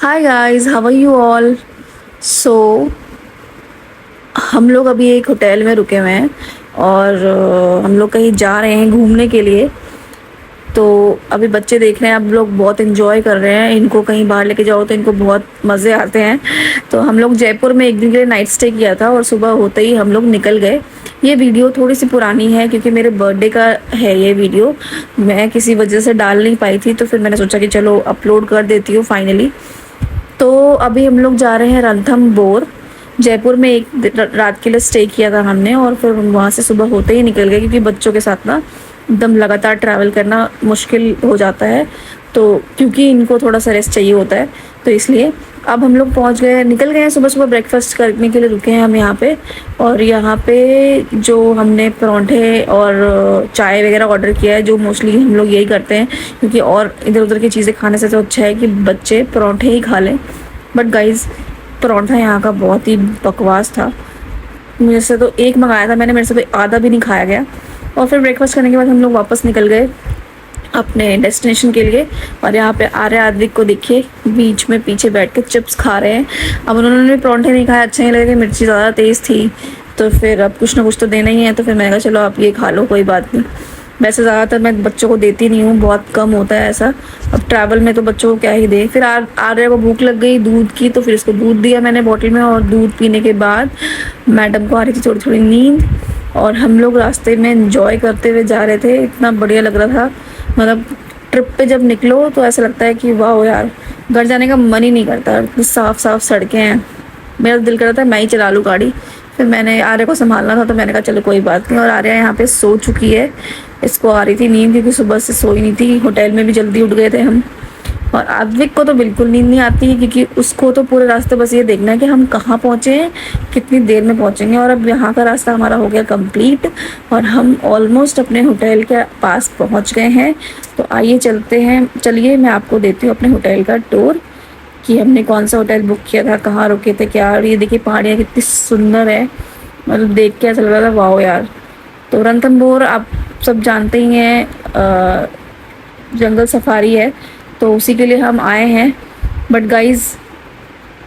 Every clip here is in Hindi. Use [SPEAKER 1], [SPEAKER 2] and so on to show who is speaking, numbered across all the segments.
[SPEAKER 1] Hi guys, how are you all. So हम लोग अभी एक होटल में रुके हुए हैं और हम लोग कहीं जा रहे हैं घूमने के लिए। तो अभी बच्चे देख रहे हैं, अब लोग बहुत एंजॉय कर रहे हैं। इनको कहीं बाहर लेके जाओ तो इनको बहुत मज़े आते हैं। तो हम लोग जयपुर में एक दिन के लिए नाइट स्टे किया था और सुबह होते ही हम लोग निकल गए। ये वीडियो थोड़ी सी पुरानी है क्योंकि मेरे बर्थडे का है ये वीडियो। मैं किसी वजह से डाल नहीं पाई थी, तो फिर मैंने सोचा कि चलो अपलोड कर देती हूँ फाइनली। तो अभी हम लोग जा रहे हैं रणथंभौर। जयपुर में एक रात के लिए स्टे किया था हमने और फिर वहाँ से सुबह होते ही निकल गए क्योंकि बच्चों के साथ ना एकदम लगातार ट्रैवल करना मुश्किल हो जाता है। तो क्योंकि इनको थोड़ा सा रेस्ट चाहिए होता है, तो इसलिए अब हम लोग पहुँच गए, निकल गए हैं। सुबह सुबह ब्रेकफास्ट करने के लिए रुके हैं हम यहाँ पे। और यहाँ पे जो हमने परांठे और चाय वगैरह ऑर्डर किया है, जो मोस्टली हम लोग यही करते हैं क्योंकि और इधर उधर की चीज़ें खाने से तो अच्छा है कि बच्चे परांठे ही खा लें। बट गाइज़, परांठा यहाँ का बहुत ही बकवास था। मेरे से तो एक मंगाया था मैंने, मेरे से तो आधा भी नहीं खाया गया। और फिर ब्रेकफास्ट करने के बाद हम लोग वापस निकल गए अपने डेस्टिनेशन के लिए। और यहाँ पे आर्य आद्विक को देखिए बीच में पीछे बैठ के चिप्स खा रहे हैं। अब उन्होंने भी परांठे नहीं खाए, अच्छे नहीं लगे, मिर्ची ज़्यादा तेज़ थी। तो फिर अब कुछ ना कुछ तो देना ही है, तो फिर मैंने कहा चलो आप ये खा लो, कोई बात नहीं। वैसे ज़्यादातर मैं बच्चों को देती नहीं हूँ, बहुत कम होता है ऐसा। अब ट्रैवल में तो बच्चों को क्या ही दे। फिर आर्य को भूख लग गई दूध की, तो फिर इसको दूध दिया मैंने बॉटल में। और दूध पीने के बाद मैडम को आ रही थी थोड़ी थोड़ी नींद और हम लोग रास्ते में एंजॉय करते हुए जा रहे थे। इतना बढ़िया लग रहा था। मतलब ट्रिप पे जब निकलो तो ऐसा लगता है कि वाह यार, घर जाने का मन ही नहीं करता। इतनी साफ साफ सड़कें हैं, मेरा दिल कर रहा था मैं ही चला लूँ गाड़ी। फिर मैंने आर्य को संभालना था तो मैंने कहा चलो कोई बात नहीं। और आर्य यहाँ पे सो चुकी है, इसको आ रही थी नींद क्योंकि सुबह से सोई नहीं थी। होटल में भी जल्दी उठ गए थे हम। और आद्विक को तो बिल्कुल नींद नहीं आती क्योंकि उसको तो पूरे रास्ते बस ये देखना है कि हम कहाँ पहुँचे हैं, कितनी देर में पहुँचेंगे। और अब यहाँ का रास्ता हमारा हो गया कंप्लीट और हम ऑलमोस्ट अपने होटल के पास पहुँच गए हैं। तो आइए चलते हैं, चलिए मैं आपको देती हूँ अपने होटल का टूर कि हमने कौन सा होटल बुक किया था, कहाँ रुके थे, क्या। और ये देखिए पहाड़ियाँ कितनी सुंदर है, मतलब देख के ऐसा लग रहा था वाओ यार। तो रणथंभौर आप सब जानते ही हैं, जंगल सफारी है, तो उसी के लिए हम आए हैं। बट गाइज़,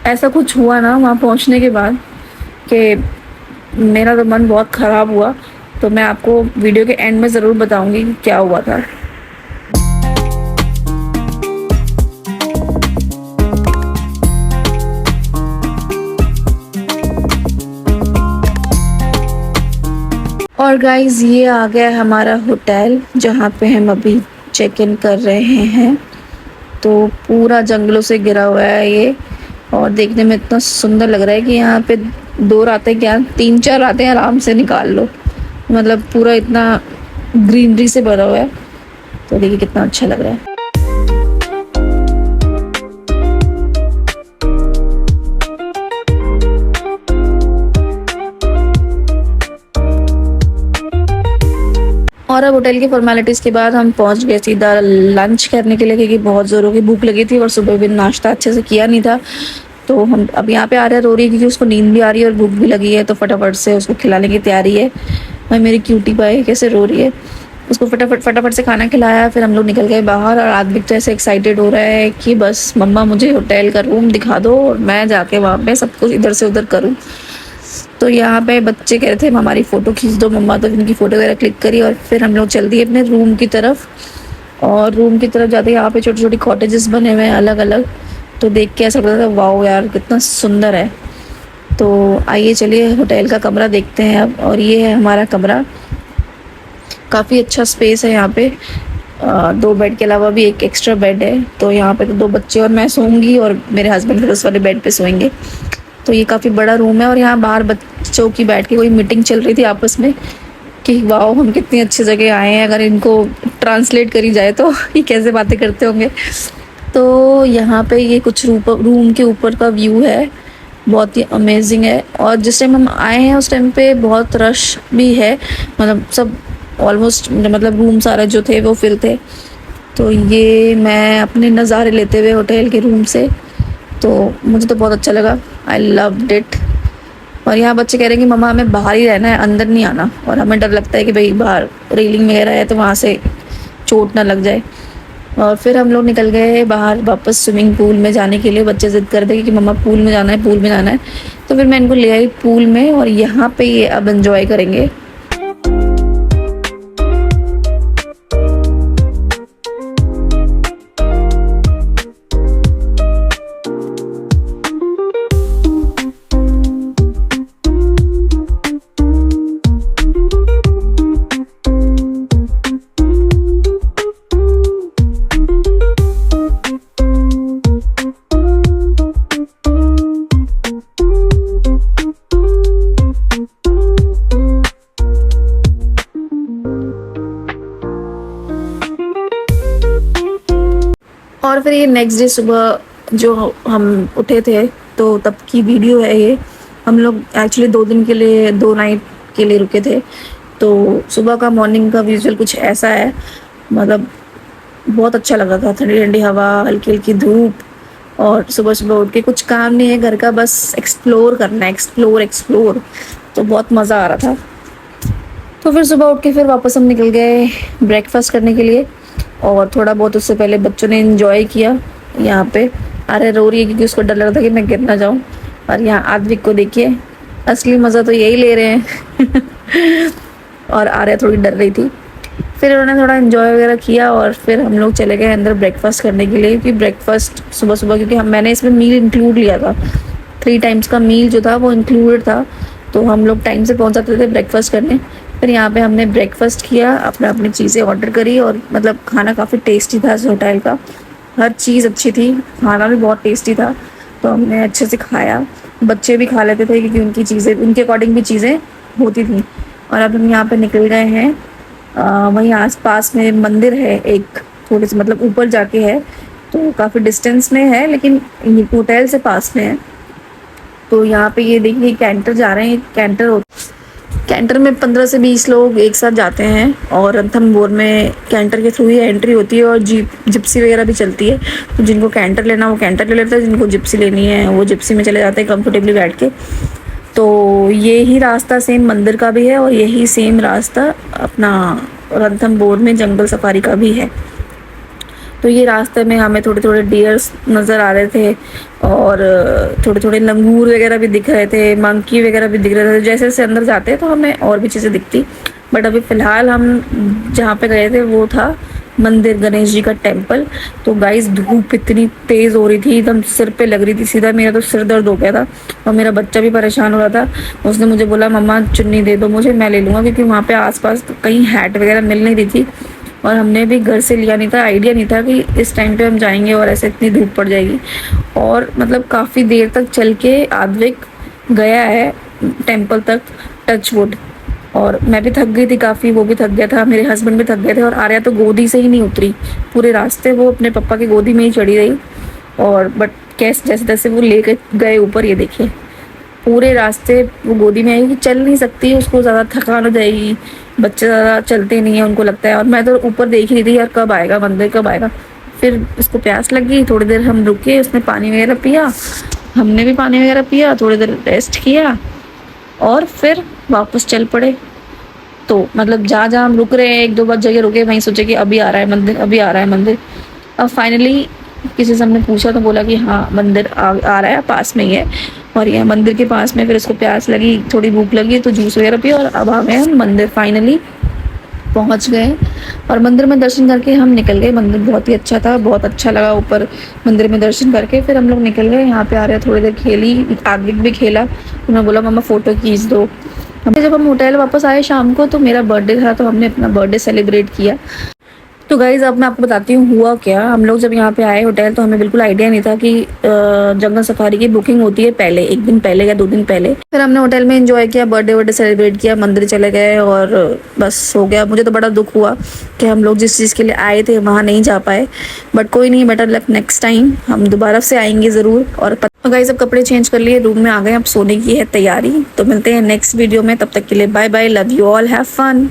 [SPEAKER 1] ऐसा कुछ हुआ ना वहाँ पहुँचने के बाद कि मेरा तो मन बहुत ख़राब हुआ। तो मैं आपको वीडियो के एंड में ज़रूर बताऊँगी कि क्या हुआ था। और गाइज़, ये आ गया हमारा होटल जहाँ पे हम अभी चेक इन कर रहे हैं। तो पूरा जंगलों से घिरा हुआ है ये और देखने में इतना सुंदर लग रहा है कि यहाँ पे 2 रातें क्या 3-4 रातें आराम से निकाल लो। मतलब पूरा इतना ग्रीनरी से भरा हुआ है, तो देखिए कितना अच्छा लग रहा है। और अब होटल की फॉर्मेलिटीज़ के बाद हम पहुंच गए सीधा लंच करने के लिए क्योंकि बहुत ज़ोरों की भूख लगी थी और सुबह भी नाश्ता अच्छे से किया नहीं था। तो हम अब यहाँ पे आ रहे हैं, रो रही है क्योंकि उसको नींद भी आ रही है और भूख भी लगी है, तो फटाफट से उसको खिलाने की तैयारी है। भाई मेरी क्यूटी पाई कैसे रो रही है। उसको फटाफट से खाना खिलाया, फिर हम लोग निकल गए बाहर। और आदमी तो ऐसे एक्साइटेड हो रहा है कि बस मम्मा मुझे होटल का रूम दिखा दो और मैं जाके वहाँ पे सब कुछ इधर से उधर करूँ। तो यहाँ पे बच्चे कह रहे थे हमारी फ़ोटो खींच दो मम्मा, तो इनकी फ़ोटो वगैरह क्लिक करी और फिर हम लोग चल दिए अपने रूम की तरफ। और रूम की तरफ जाते यहाँ पे छोटी छोटी कॉटेजेस बने हुए हैं अलग अलग, तो देख के ऐसा लगता था वाओ यार कितना सुंदर है। तो आइए चलिए होटल का कमरा देखते हैं अब। और ये है हमारा कमरा, काफ़ी अच्छा स्पेस है यहाँ पे। 2 बेड के अलावा भी एक एक्स्ट्रा बेड है। तो यहाँ पे तो 2 बच्चे और मैं सोऊंगी और मेरे हस्बैंड फिर उस वाले बेड पे सोएंगे। तो ये काफ़ी बड़ा रूम है। और यहाँ बाहर बच्चों की बैठ के कोई मीटिंग चल रही थी आपस में कि वाओ हम कितनी अच्छी जगह आए हैं। अगर इनको ट्रांसलेट करी जाए तो ये कैसे बातें करते होंगे। तो यहाँ पे ये कुछ रूम के ऊपर का व्यू है, बहुत ही अमेजिंग है। और जिस टाइम हम आए हैं उस टाइम पे बहुत रश भी है, मतलब सब ऑलमोस्ट मतलब रूम सारे जो थे वो फिल थे। तो ये मैं अपने नज़ारे लेते हुए होटल के रूम से, तो मुझे तो बहुत अच्छा लगा, आई लव्ड इट। और यहाँ बच्चे कह रहे हैं कि मम्मा हमें बाहर ही रहना है, अंदर नहीं आना। और हमें डर लगता है कि भाई बाहर रेलिंग वगैरह है तो वहाँ से चोट ना लग जाए। और फिर हम लोग निकल गए बाहर वापस स्विमिंग पूल में जाने के लिए। बच्चे ज़िद कर रहे कि मम्मा पूल में जाना है, पूल में जाना है। तो फिर मैं इनको ले आई पूल में और यहाँ पे ये अब एंजॉय करेंगे। और फिर ये नेक्स्ट डे सुबह जो हम उठे थे तो तब की वीडियो है ये। हम लोग एक्चुअली 2 दिन के लिए, 2 नाइट के लिए रुके थे। तो सुबह का मॉर्निंग का विजुअल कुछ ऐसा है, मतलब बहुत अच्छा लगा था। ठंडी ठंडी हवा, हल्की हल्की धूप और सुबह सुबह उठ के कुछ काम नहीं है घर का, बस एक्सप्लोर करना है, एक्सप्लोर। तो बहुत मज़ा आ रहा था। तो फिर सुबह उठ के फिर वापस हम निकल गए ब्रेकफास्ट करने के लिए। और थोड़ा बहुत उससे पहले बच्चों ने एंजॉय किया यहाँ पे। अरे रो रही है क्योंकि उसको डर लग रहा था कि मैं गिर ना जाऊँ। और यहाँ आद्विक को देखिए, असली मज़ा तो यही ले रहे हैं। और आर्या थोड़ी डर रही थी। फिर उन्होंने थोड़ा एंजॉय वगैरह किया और फिर हम लोग चले गए अंदर ब्रेकफास्ट करने के लिए। क्योंकि ब्रेकफास्ट सुबह सुबह, क्योंकि मैंने इसमें मील इंक्लूड लिया था, 3 टाइम्स का मील जो था वो इंक्लूडेड था। तो हम लोग टाइम से पहुँच जाते थे ब्रेकफास्ट करने। फिर यहाँ पे हमने ब्रेकफास्ट किया, अपना अपनी चीज़ें ऑर्डर करी और मतलब खाना काफ़ी टेस्टी था इस होटल का। हर चीज़ अच्छी थी, खाना भी बहुत टेस्टी था। तो हमने अच्छे से खाया, बच्चे भी खा लेते थे क्योंकि उनकी चीज़ें, उनके अकॉर्डिंग भी चीज़ें होती थी। और अब हम यहाँ पे निकल गए हैं। वहीं आस-पास में मंदिर है एक, थोड़ी सी मतलब ऊपर जाके है, तो काफ़ी डिस्टेंस में है लेकिन होटल से पास में है। तो यहाँ पे ये देखिए कैंटर जा रहे हैं। कैंटर में 15 से 20 लोग एक साथ जाते हैं और रणथंभौर में कैंटर के थ्रू ही एंट्री होती है। और जिप्सी वगैरह भी चलती है। तो जिनको कैंटर लेना वो कैंटर ले लेते हैं, जिनको जिप्सी लेनी है वो जिप्सी में चले जाते हैं कंफर्टेबली बैठ के। तो ये ही रास्ता सेम मंदिर का भी है और यही सेम रास्ता अपना रणथंभौर में जंगल सफारी का भी है। तो ये रास्ते में हमें थोड़े थोड़े डियर्स नज़र आ रहे थे और थोड़े थोड़े लंगूर वगैरह भी दिख रहे थे, मंकी वगैरह भी दिख रहे थे। जैसे जैसे अंदर जाते हैं तो हमें और भी चीज़ें दिखती। बट अभी फ़िलहाल हम जहाँ पे गए थे वो था मंदिर, गणेश जी का टेम्पल। तो गाइस धूप इतनी तेज़ हो रही थी, एकदम सिर पे लग रही थी सीधा। मेरा तो सिर दर्द हो गया था और मेरा बच्चा भी परेशान हो रहा था। उसने मुझे बोला मम्मा चुन्नी दे दो मुझे, मैं ले लूँगा, क्योंकि वहाँ पे आसपास कहीं हैट वगैरह मिल नहीं रही थी। और हमने भी घर से लिया नहीं था, आइडिया नहीं था कि इस टाइम पे हम जाएंगे और ऐसे इतनी धूप पड़ जाएगी। और मतलब काफ़ी देर तक चल के आद्विक गया है टेम्पल तक, टच वुड। और मैं भी थक गई थी काफ़ी, वो भी थक गया था, मेरे हस्बैंड भी थक गए थे। और आर्या तो गोदी से ही नहीं उतरी पूरे रास्ते, वो अपने पापा की गोदी में ही चढ़ी रही। और बट कैसे जैसे तैसे वो लेके गए ऊपर, ये देखिए पूरे रास्ते वो गोदी में आई कि चल नहीं सकती, उसको ज़्यादा थकान हो जाएगी। बच्चे ज़्यादा चलते नहीं हैं, उनको लगता है। और मैं तो ऊपर देख रही थी यार कब आएगा मंदिर, कब आएगा। फिर उसको प्यास लगी, थोड़ी देर हम रुके, उसने पानी वगैरह पिया, हमने भी पानी वगैरह पिया, थोड़ी देर रेस्ट किया और फिर वापस चल पड़े। तो मतलब जहाँ जहाँ हम रुक रहे हैं, 1-2 बार जगह रुके, वहीं सोचे कि अभी आ रहा है मंदिर, अभी आ रहा है मंदिर। अब फाइनली किसी से हमने पूछा तो बोला कि हाँ मंदिर आ रहा है, पास में ही है। और यह मंदिर के पास में, फिर उसको प्यास लगी, थोड़ी भूख लगी तो जूस वगैरह पिया और अब आ गए हम मंदिर, फाइनली पहुंच गए। और मंदिर में दर्शन करके हम निकल गए। मंदिर बहुत ही अच्छा था, बहुत अच्छा लगा ऊपर मंदिर में दर्शन करके। फिर हम लोग निकल गए। यहाँ पे आ रहे थोड़ी देर खेली, आद्विक भी खेला। तो मैं बोला मम्मा फ़ोटो खींच दो। जब हम होटल वापस आए शाम को तो मेरा बर्थडे था, तो हमने अपना बर्थडे सेलिब्रेट किया। तो गाइज़ अब मैं आपको बताती हूँ हुआ क्या। हम लोग जब यहाँ पे आए होटल तो हमें बिल्कुल आइडिया नहीं था कि जंगल सफारी की बुकिंग होती है पहले, 1 दिन पहले या 2 दिन पहले। फिर हमने होटल में एंजॉय किया, बर्थडे सेलिब्रेट किया, मंदिर चले गए और बस हो गया। मुझे तो बड़ा दुख हुआ कि हम लोग जिस चीज़ के लिए आए थे वहाँ नहीं जा पाए। बट कोई नहीं, बेटर लक नेक्स्ट टाइम, हम दोबारा से आएंगे ज़रूर। और गाइज़ अब कपड़े चेंज कर लिए, रूम में आ गए, अब सोने की है तैयारी। तो मिलते हैं नेक्स्ट वीडियो में, तब तक के लिए bye bye, love you all, have fun.